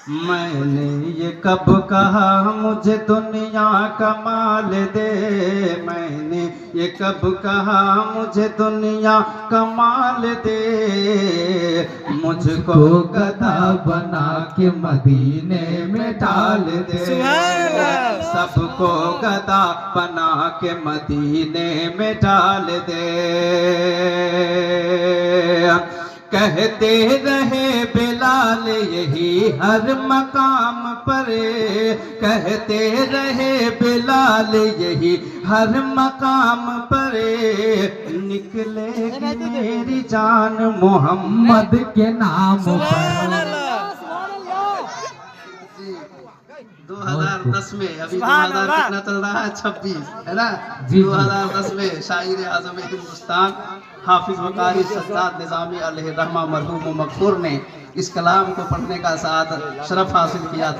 मैंने ये कब कहा मुझे दुनिया का माल दे, मैंने ये कब कहा मुझे दुनिया का माल दे, मुझको गधा बना के मदीने में डाल दे, सबको गधा बना के मदीने में डाल दे। कहते रहे बिलाल यही हर मकाम पर, कहते रहे बिलाल यही हर मकाम पर, निकलेगी मेरी जान मोहम्मद के नाम पर। 2010 में, अभी 2000 कितना चल रहा है, 26 है ना, 2010 में शायर आज़म हिंदुस्तान हाफिज वकारी सज्जाद निज़ामी अलैहि रहमा मरहूम मगफूर ने इस कलाम को पढ़ने का साथ शरफ हासिल किया था।